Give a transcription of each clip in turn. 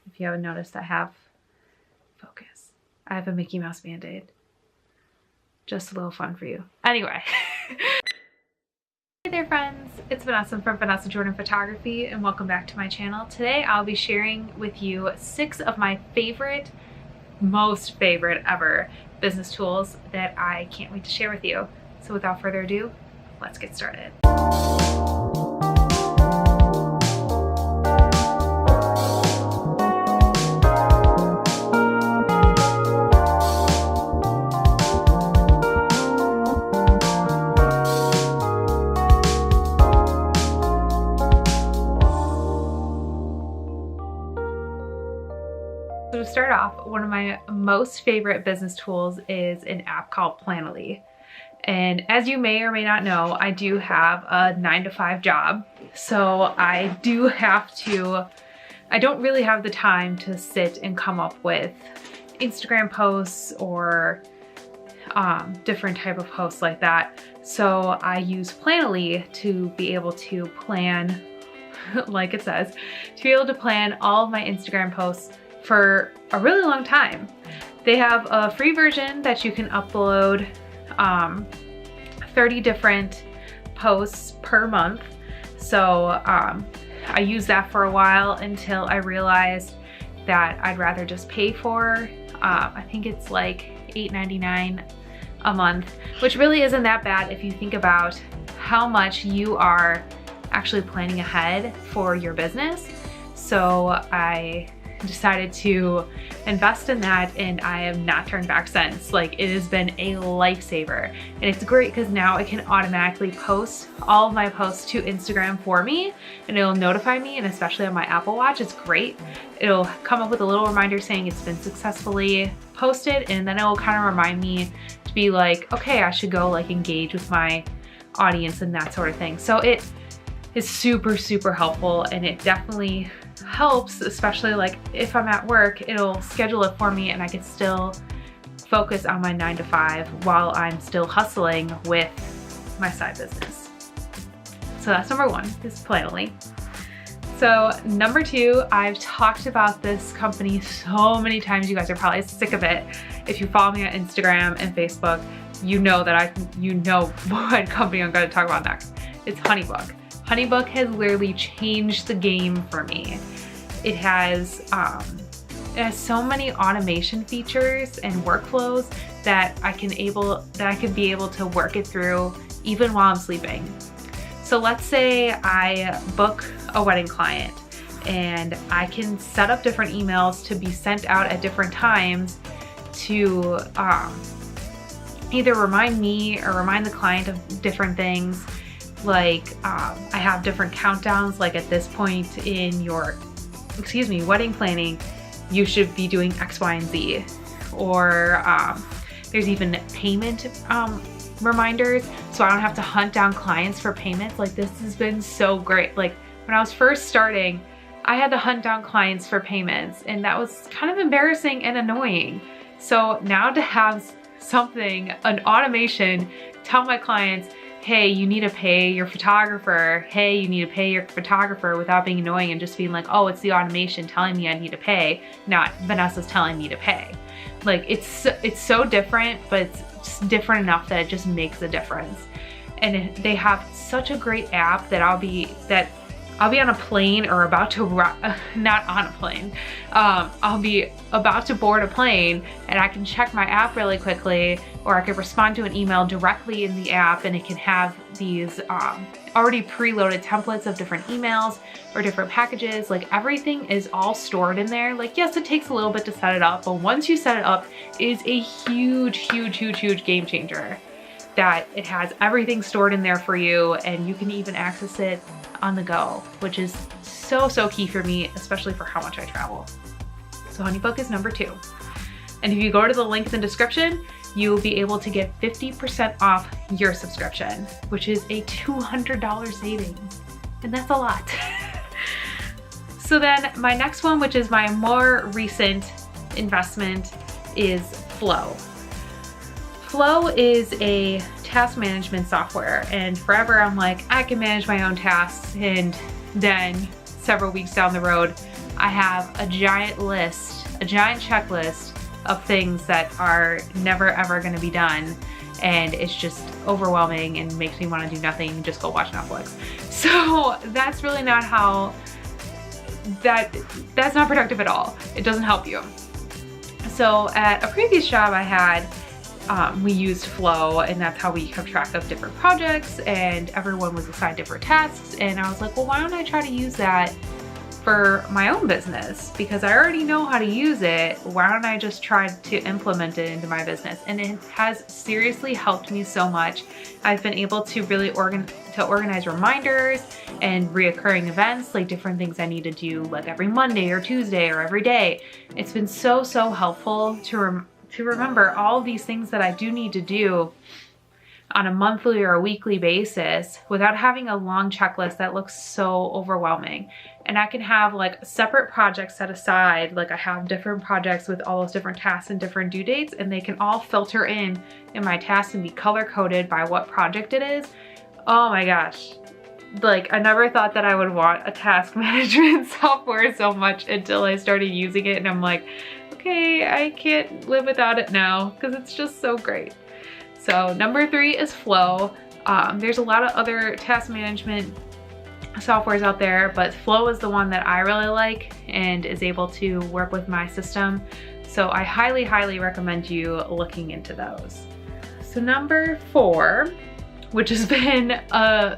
If you haven't noticed, I have focus. I have a Mickey Mouse Band-Aid. Just a little fun for you. Anyway. Hey there friends, it's Vanessa from Vanessa Jordan Photography and welcome back to my channel. Today I'll be sharing with you 6 of my most favorite ever business tools that I can't wait to share with you. So without further ado, let's get started. So to start off, one of my most favorite business tools is an app called Planoly. And as you may or may not know, I do have a 9-to-5 job. So I don't really have the time to sit and come up with Instagram posts or different type of posts like that. So I use Planoly to be able to plan, like it says, to be able to plan all of my Instagram posts for a really long time. They have a free version that you can upload 30 different posts per month. So I used that for a while until I realized that I'd rather just pay for, I think it's like $8.99 a month, which really isn't that bad if you think about how much you are actually planning ahead for your business. So I decided to invest in that and I have not turned back since. Like, it has been a lifesaver, and it's great because now it can automatically post all of my posts to Instagram for me and it'll notify me, and especially on my Apple Watch, it's great. It'll come up with a little reminder saying it's been successfully posted, and then it will kind of remind me to be like, okay, I should go like engage with my audience and that sort of thing. So it is super, super helpful, and it definitely helps, especially like if I'm at work, it'll schedule it for me and I can still focus on my 9-to-5 while I'm still hustling with my side business. So that's number 1, is Planoly. So number 2, I've talked about this company so many times, you guys are probably sick of it. If you follow me on Instagram and Facebook, you know what company I'm going to talk about next. It's HoneyBook. HoneyBook has literally changed the game for me. It has so many automation features and workflows that I can be able to work it through even while I'm sleeping. So let's say I book a wedding client and I can set up different emails to be sent out at different times to either remind me or remind the client of different things. Like I have different countdowns, like at this point in your, wedding planning, you should be doing X, Y, and Z. Or there's even payment reminders, so I don't have to hunt down clients for payments. Like, this has been so great. Like, when I was first starting, I had to hunt down clients for payments, and that was kind of embarrassing and annoying. So now to have something, an automation, tell my clients, hey, you need to pay your photographer. Hey, you need to pay your photographer, without being annoying and just being like, oh, it's the automation telling me I need to pay, not Vanessa's telling me to pay. Like, it's so different, but it's just different enough that it just makes a difference. And they have such a great app that I'll be on a plane or about to, not on a plane, I'll be about to board a plane and I can check my app really quickly, or I can respond to an email directly in the app, and it can have these already preloaded templates of different emails or different packages. Like, everything is all stored in there. Like, yes, it takes a little bit to set it up, but once you set it up, it is a huge, huge, huge, huge game changer. That it has everything stored in there for you, and you can even access it on the go, which is so, so key for me, especially for how much I travel. So HoneyBook is number 2. And if you go to the link in the description, you'll be able to get 50% off your subscription, which is a $200 savings. And that's a lot. So then my next one, which is my more recent investment, is Flow. Flow is a task management software, and forever I'm like, I can manage my own tasks, and then several weeks down the road, I have a giant checklist of things that are never ever going to be done, and it's just overwhelming and makes me want to do nothing and just go watch Netflix. So that's really not how, that's not productive at all. It doesn't help you. So at a previous job I had, we used Flow, and that's how we kept track of different projects, and everyone was assigned different tasks. And I was like, well, why don't I try to use that for my own business? Because I already know how to use it. Why don't I just try to implement it into my business? And it has seriously helped me so much. I've been able to really organize reminders and reoccurring events, like different things I need to do like every Monday or Tuesday or every day. It's been so helpful to remember all these things that I do need to do on a monthly or a weekly basis without having a long checklist that looks so overwhelming. And I can have like separate projects set aside. Like I have different projects with all those different tasks and different due dates, and they can all filter in my tasks and be color coded by what project it is. Oh my gosh. Like I never thought that I would want a task management software so much until I started using it, and I'm like, okay, I can't live without it now because it's just so great. So number 3 is Flow. There's a lot of other task management softwares out there, but Flow is the one that I really like and is able to work with my system. So I highly recommend you looking into those. So number 4, which has been a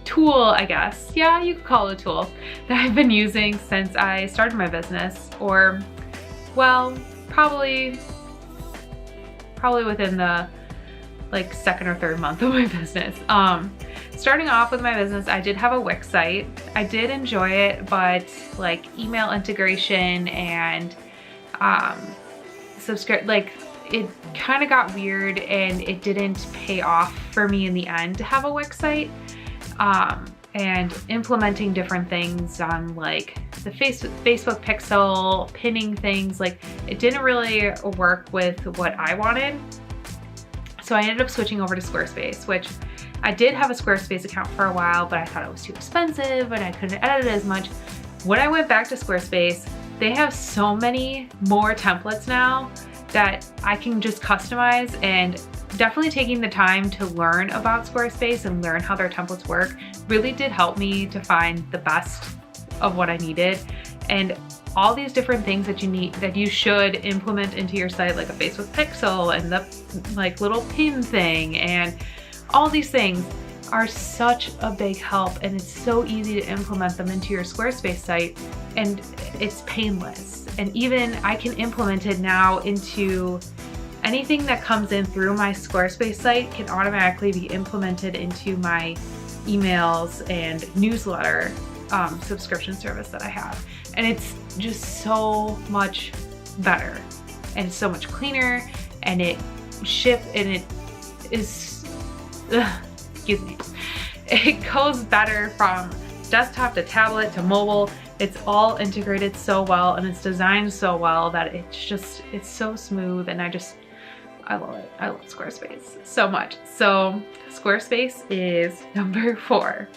tool, I guess. Yeah, you could call it a tool that I've been using since I started my business, or well, probably within the like 2nd or 3rd month of my business. Starting off with my business, I did have a Wix site. I did enjoy it, but like email integration and like it kind of got weird, and it didn't pay off for me in the end to have a Wix site. And implementing different things on like the Facebook pixel, pinning things, like it didn't really work with what I wanted. So I ended up switching over to Squarespace, which I did have a Squarespace account for a while, but I thought it was too expensive and I couldn't edit it as much. When I went back to Squarespace, they have so many more templates now that I can just customize, and definitely taking the time to learn about Squarespace and learn how their templates work really did help me to find the best of what I needed. And all these different things that you should implement into your site, like a Facebook pixel and the like little pin thing, and all these things are such a big help, and it's so easy to implement them into your Squarespace site, and it's painless. And even I can implement it now into anything that comes in through my Squarespace site can automatically be implemented into my emails and newsletter subscription service that I have. And it's just so much better, and it's so much cleaner, and it is, excuse me, it goes better from desktop to tablet to mobile. It's all integrated so well, and it's designed so well that it's so smooth, and I love it. I love Squarespace so much. So Squarespace is number 4.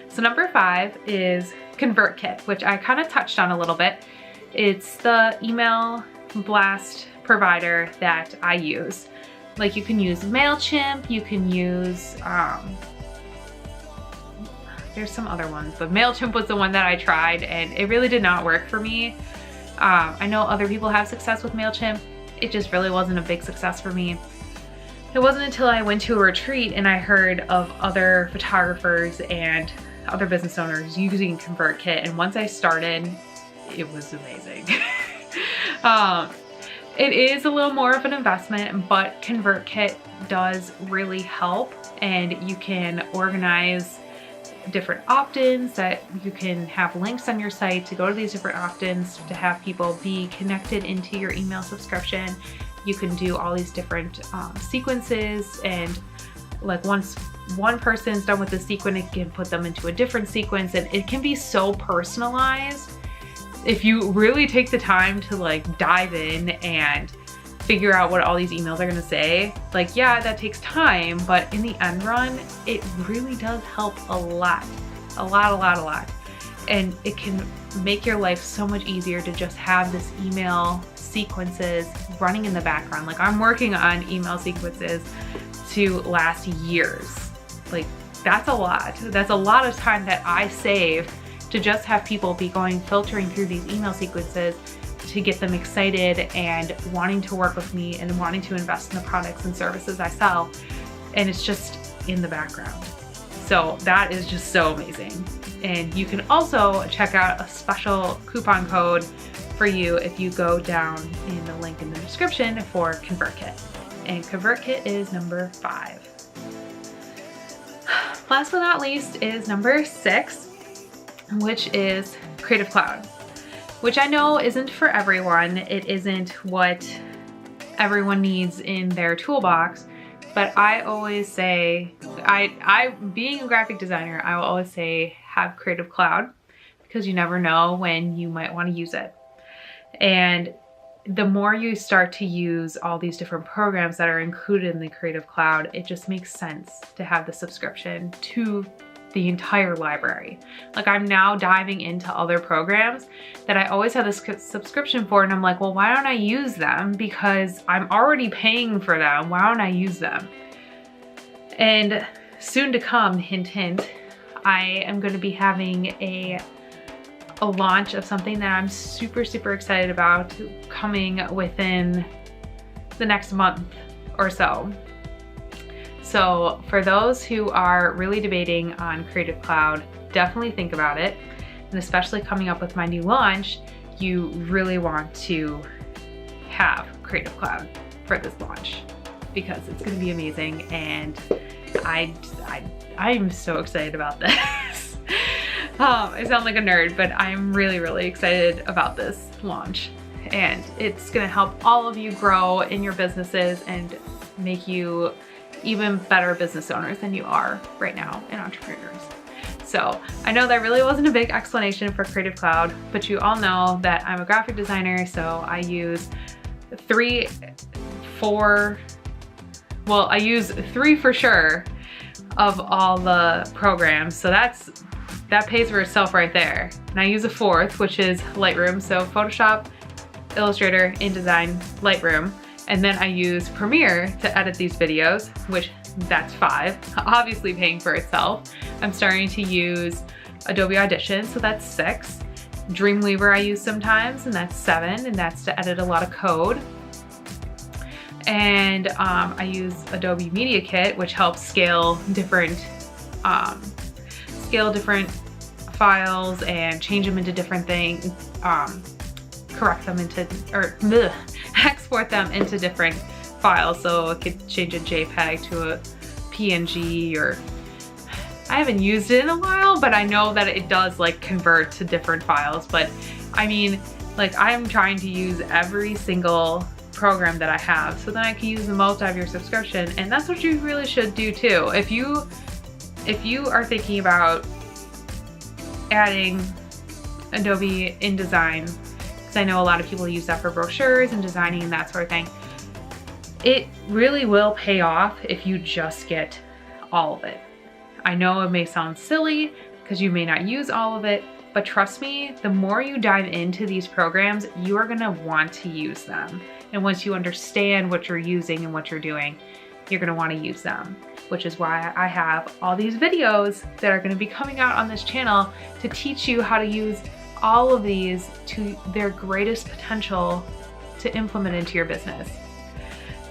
So number 5 is ConvertKit, which I kind of touched on a little bit. It's the email blast provider that I use. Like you can use MailChimp, you can use, there's some other ones, but MailChimp was the one that I tried, and it really did not work for me. I know other people have success with MailChimp. It just really wasn't a big success for me. It wasn't until I went to a retreat and I heard of other photographers and other business owners using ConvertKit, and once I started, it was amazing. It is a little more of an investment, but ConvertKit does really help, and you can organize different opt-ins, that you can have links on your site to go to these different opt-ins to have people be connected into your email subscription. You can do all these different sequences, and like once one person's done with the sequence, it can put them into a different sequence, and it can be so personalized if you really take the time to like dive in and figure out what all these emails are gonna say. Like, yeah, that takes time, but in the end run, it really does help a lot. And it can make your life so much easier to just have this email sequences running in the background. Like I'm working on email sequences to last years. Like that's a lot. That's a lot of time that I save to just have people be filtering through these email sequences to get them excited and wanting to work with me and wanting to invest in the products and services I sell. And it's just in the background. So that is just so amazing. And you can also check out a special coupon code for you if you go down in the link in the description for ConvertKit. And ConvertKit is number 5. Last but not least is number 6, which is Creative Cloud, which I know isn't for everyone. It isn't what everyone needs in their toolbox, but I always say, being a graphic designer, I will always say have Creative Cloud because you never know when you might want to use it. And the more you start to use all these different programs that are included in the Creative Cloud, it just makes sense to have the subscription to the entire library. Like I'm now diving into other programs that I always had this subscription for, and I'm like, well, why don't I use them? Because I'm already paying for them. Why don't I use them? And soon to come, hint, hint, I am going to be having a launch of something that I'm super, super excited about coming within the next month or so. So for those who are really debating on Creative Cloud, definitely think about it. And especially coming up with my new launch, you really want to have Creative Cloud for this launch because it's going to be amazing. And I'm so excited about this. I sound like a nerd, but I'm really, really excited about this launch. And it's going to help all of you grow in your businesses and make you even better business owners than you are right now and entrepreneurs. So I know that really wasn't a big explanation for Creative Cloud, but you all know that I'm a graphic designer, so I use 3 for sure of all the programs. So that pays for itself right there. And I use a 4th, which is Lightroom. So Photoshop, Illustrator, InDesign, Lightroom. And then I use Premiere to edit these videos, which that's 5, obviously paying for itself. I'm starting to use Adobe Audition, so that's 6. Dreamweaver I use sometimes, and that's 7, and that's to edit a lot of code. And I use Adobe Media Kit, which helps scale different files and change them into different things, correct them into, export them into different files. So it could change a JPEG to a PNG, or I haven't used it in a while, but I know that it does like convert to different files. But I mean, like I'm trying to use every single program that I have so then I can use the most out of your subscription. And that's what you really should do too. If you are thinking about adding Adobe InDesign, because I know a lot of people use that for brochures and designing and that sort of thing, it really will pay off if you just get all of it. I know it may sound silly because you may not use all of it, but trust me, the more you dive into these programs, you are gonna want to use them. And once you understand what you're using and what you're doing, you're gonna wanna use them, which is why I have all these videos that are gonna be coming out on this channel to teach you how to use all of these to their greatest potential to implement into your business.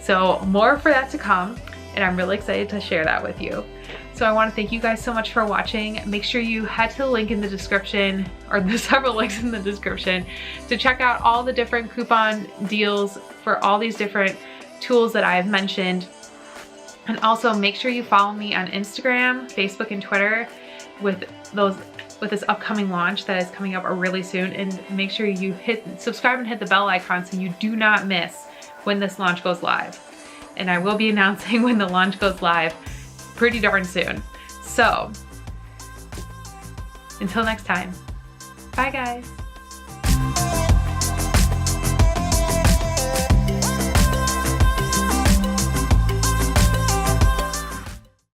So more for that to come, and I'm really excited to share that with you. So I want to thank you guys so much for watching. Make sure you head to the link in the description, or the several links in the description, to check out all the different coupon deals for all these different tools that I have mentioned. And also make sure you follow me on Instagram, Facebook, and Twitter with this upcoming launch that is coming up really soon. And make sure you subscribe and hit the bell icon so you do not miss when this launch goes live. And I will be announcing when the launch goes live pretty darn soon. So until next time, bye guys.